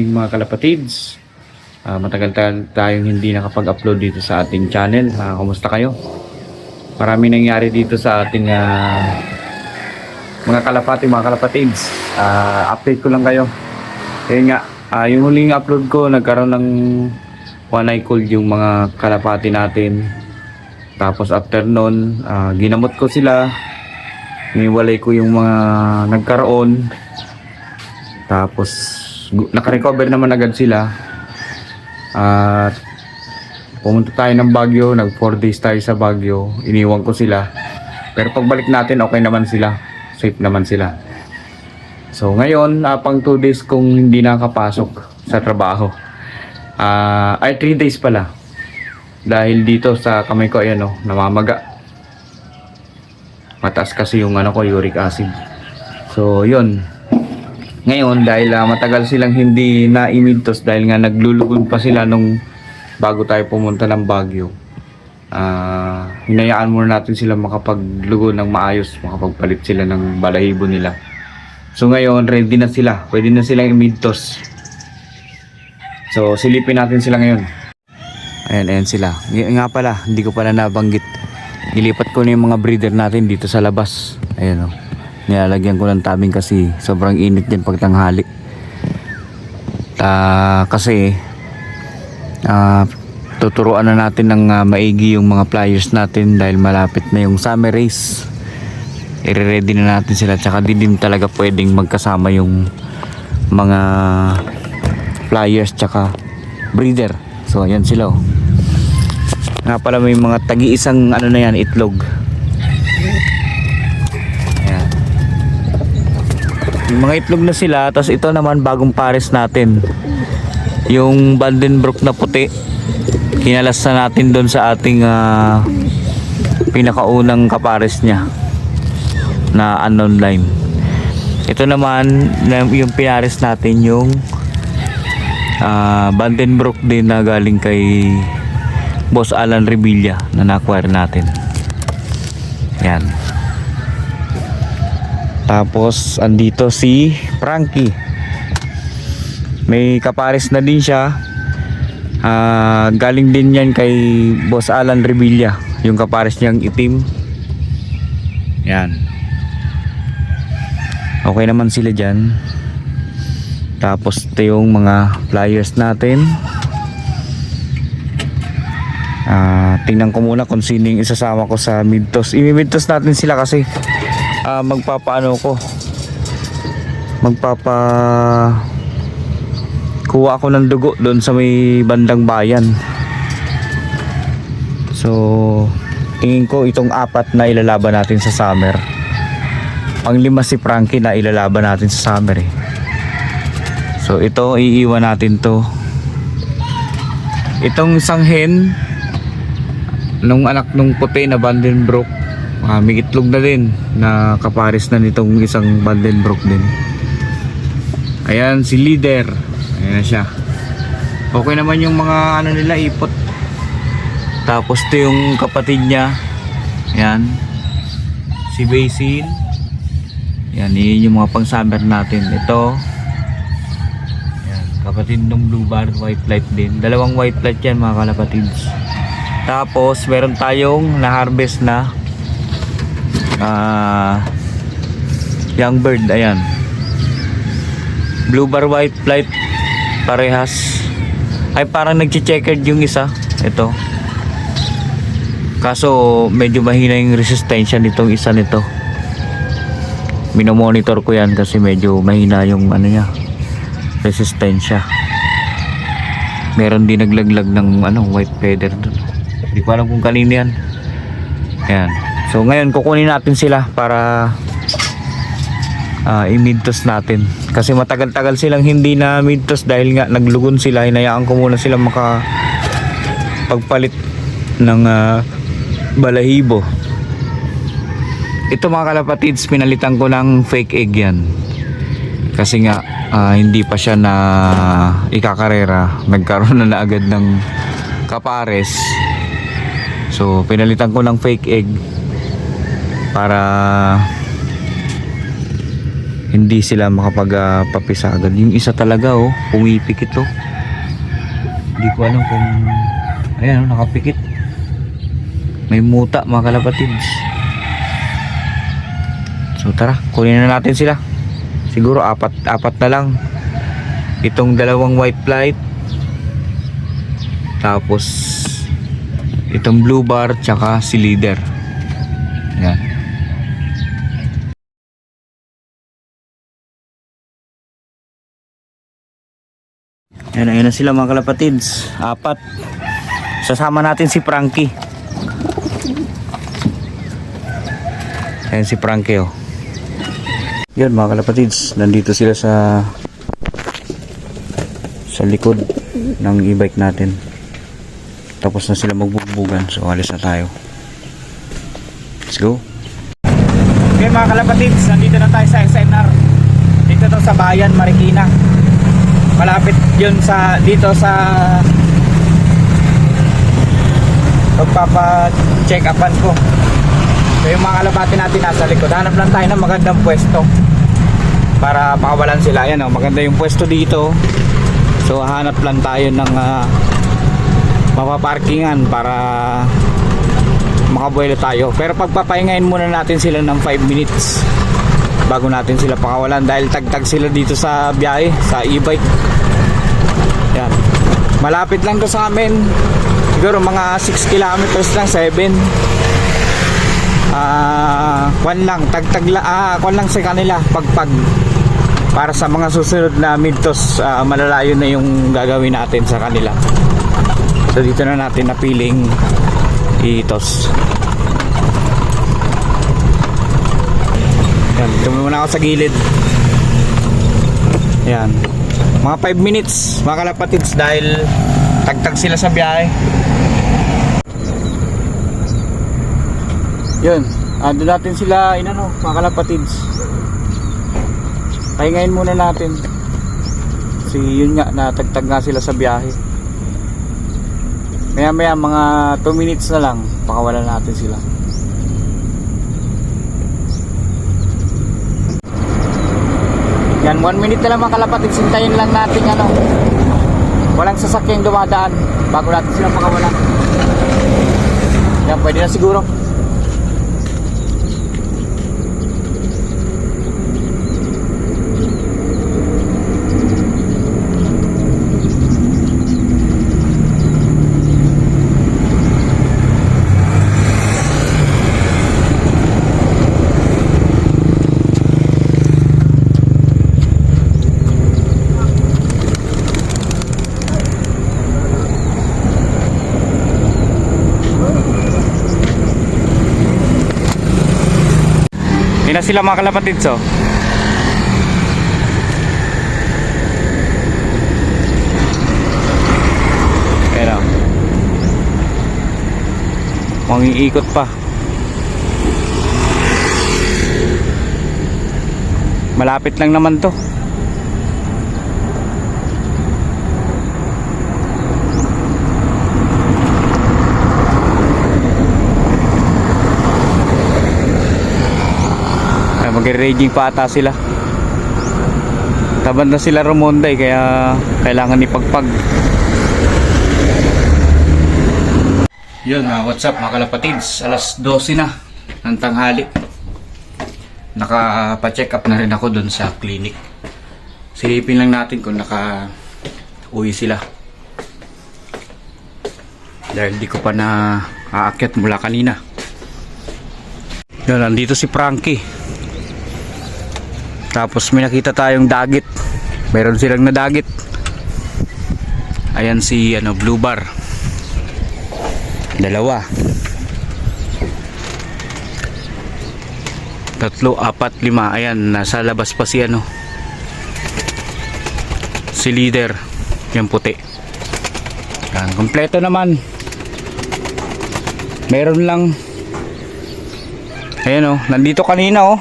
Mga kalapatids, matagal tayong hindi nakapag-upload dito sa ating channel. Kumusta kayo? Marami nangyari dito sa ating mga kalapatids. Update ko lang kayo. Kaya nga, yung huling upload ko, nagkaroon ng one eye cold yung mga kalapati natin. Tapos after nun, ginamot ko sila. Niwalay ko yung mga nagkaroon. Tapos naka-recover naman agad sila. At pumunta tayo ng Baguio, nag 4 days tayo sa Baguio. Iniwan ko sila. Pero pagbalik natin, okay naman sila. Safe naman sila. So ngayon, pang 2 days kung hindi nakapasok sa trabaho. 3 days pala. Dahil dito sa kamay ko, ayan o, namamaga. Mataas kasi yung uric acid. So yun. Ngayon dahil matagal silang hindi na-imintos dahil nga naglulugod pa sila nung bago tayo pumunta ng Baguio. Hinayaan muna natin sila makapaglugo ng maayos, makapagpalit sila ng balahibo nila. So ngayon ready na sila, pwede na silang imintos. So silipin natin sila ngayon. Ayan sila. Nga pala, hindi ko pala nabanggit. Nilipat ko na yung mga breeder natin dito sa labas. Ayan o. Nilalagyan ko ng tabing kasi sobrang init din pag tanghali. Kasi tuturuan na natin ng maigi yung mga flyers natin dahil malapit na yung summer race. I-ready na natin sila, tsaka din talaga pwedeng magkasama yung mga flyers tsaka breeder. So ayan sila oh. Nga pala may mga tagi-isang na yan, itlog. Yung mga itlog na sila. Tapos ito naman bagong pares natin, yung Vandenbroek na puti. Kinalas na natin doon sa ating pinakaunang kapares nya na unknown line. Ito naman yung pinares natin, yung Vandenbroek din na galing kay Boss Alan Revilla na na-acquire natin. Yan. Tapos andito si Frankie. May kapares na din siya. Galing din yan kay Boss Alan Revilla, yung kapares niyang itim. Yan. Okay naman sila dyan. Tapos ito yung mga flyers natin. Tingnan ko muna kung sino yung isasama ko sa midtos. I-midtos natin sila kasi kuha ako ng dugo doon sa may bandang bayan. So tingin ko itong 4 na ilalaban natin sa summer. Pang 5 si Frankie na ilalaban natin sa summer eh. So ito iiwan natin to. Itong isang hen nung anak nung puti na Vandenbroek, may itlog na din na kapares na nitong isang Vandenbroek din. Ayan si Leader. Ayan na siya. Okay naman yung mga nila ipot. Tapos ito yung kapatid niya. Ayan si Basil. Ayan, yun yung mga pang summer natin. Ito ayan, kapatid ng blue bar, white light din. Dalawang white light yan mga kalapatids. Tapos meron tayong na-harvest na young bird. Ayan, blue bar, white light parehas. Ay parang nagche-checkered yung isa. Ito kaso medyo mahina yung resistensya nitong isa nito. Minomonitor ko yan kasi medyo mahina yung niya, resistensya. Meron din naglaglag ng white feather dun. Hindi ko alam kung kanino yan. Ayan. So ngayon kukunin natin sila para i-midtos natin. Kasi matagal-tagal silang hindi na midtos dahil nga naglugon sila. Hinayaan ko muna sila pagpalit ng balahibo. Ito mga kalapatids, pinalitan ko ng fake egg yan. Kasi nga hindi pa siya na ikakarera. Nagkaroon na agad ng kapares. So pinalitan ko ng fake egg para hindi sila makapagpapisa agad. Yung isa talaga oh, pumipikit oh. Hindi ko alam kung ayan oh, nakapikit. May muta mga kalapatids. So tara, kunin na natin sila. Siguro apat na lang. Itong dalawang white flight, tapos itong blue bar, tsaka si leader. Yan. Ayan na sila mga kalapatids. Apat. Sasama natin si Frankie. Ayan si Frankie oh. Yan mga kalapatids, nandito sila sa likod ng e-bike natin. Tapos na sila magbugbugan, so alis na tayo. Let's go. Okay mga kalapatids, nandito na tayo sa SNR. Dito to sa Bayan, Marikina. Malapit yun dito sa pagpapa-check upan ko. So yung mga kalapati natin nasa likod. Hanap lang tayo ng magandang pwesto para makawalan sila. Yan oh, maganda yung pwesto dito. So hanap lang tayo ng mapaparkingan para makabuelo tayo. Pero pagpapahingain muna natin sila ng 5 minutes bago natin sila pakawalan dahil tagtag sila dito sa biyahe, sa e-bike. Yan. Malapit lang to sa amin. Siguro mga 6 kilometers lang, 7. Kwan lang, kwan lang sa kanila, pagpag. Para sa mga susunod na midtos, malalayo na yung gagawin natin sa kanila. So dito na natin napiling itos. Yan, tumulong muna ako sa gilid. Yan. Mga 5 minutes mga kalapatids dahil tagtag sila sa biyahe. Yun, doon natin sila inano mga kalapatids. Pahingayin muna natin. Kasi yun nga, natagtag nga sila sa biyahe. Maya maya mga 2 minutes na lang pakawalan natin sila. Yan, 1 minute na lang mga kalapatids. Sintayin lang natin walang sasakyang dumadaan bago natin sila pakawalan. Yan, pwede na siguro. Hindi na sila mga kalapatids oh. Pero mangiikot pa. Malapit lang naman to. Mag-raging pa ata sila. Tabad na sila Romonday kaya kailangan ipagpag. Yun what's up mga kalapatids, alas 12 na ng tanghali. Nakapa-check up na rin ako dun sa clinic. Silipin lang natin kung naka-uwi sila dahil di ko pa na aakyat mula kanina. Yun, nandito si Frankie. Tapos may nakita tayong dagit. Meron silang nadagit. Ayan si blue bar. 2. 3, 4, 5. Ayan, nasa labas pa si si leader. Yung puti. Ayan, kompleto naman. Meron lang. Ayan nandito kanina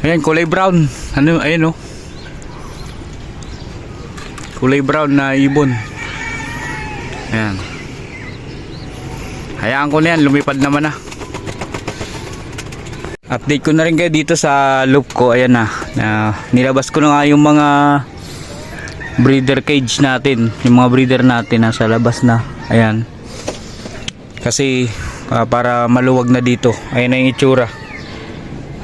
Ayan, kulay brown. Ayan kulay brown na ibon. Ayan. Hayaan ko na yan, lumipad naman na. Update ko na rin kayo dito sa loop ko. Ayan na, nilabas ko na nga yung mga breeder cage natin, yung mga breeder natin nasa labas na. Ayan, kasi para maluwag na dito. Ayan na yung itsura.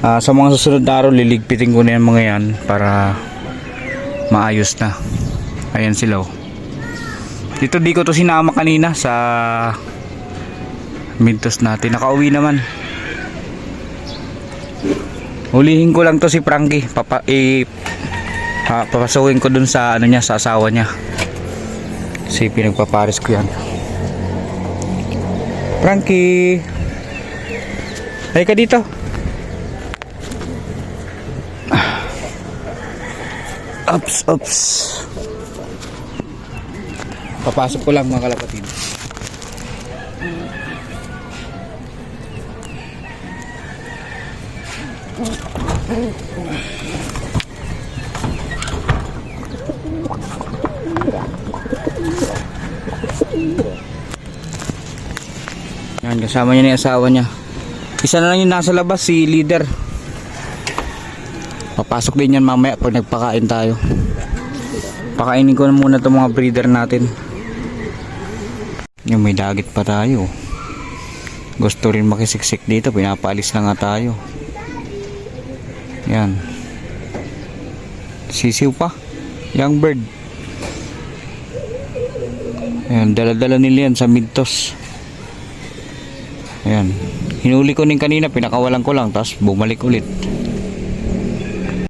Sa mga susunod na araw liligpitin ko na yung mga yan para maayos na. Ayan sila oh. Dito di ko to sinama kanina sa mintos natin. Nakauwi naman. Hulihin ko lang to si Frankie. Papasukin ko dun sa ano niya, sa asawa niya. Kasi pinagpapares ko yan. Frankie, hay ka dito. Ups. Papasok ko lang mga kalapatid. Yan, kasama niya na yung asawa niya. Isa na lang yung nasa labas, si leader. Papasok din yan mamaya pag nagpakain tayo. Pakainin ko na muna itong mga breeder natin. Yung may dagit pa tayo. Gusto rin makisiksik dito, pinapaalis na nga tayo. Yan. Sisiw pa. Young bird. Ayan, dala-dala nila yan sa mintos. Ayan. Hinuli ko din kanina, pinakawalan ko lang, tapos bumalik ulit.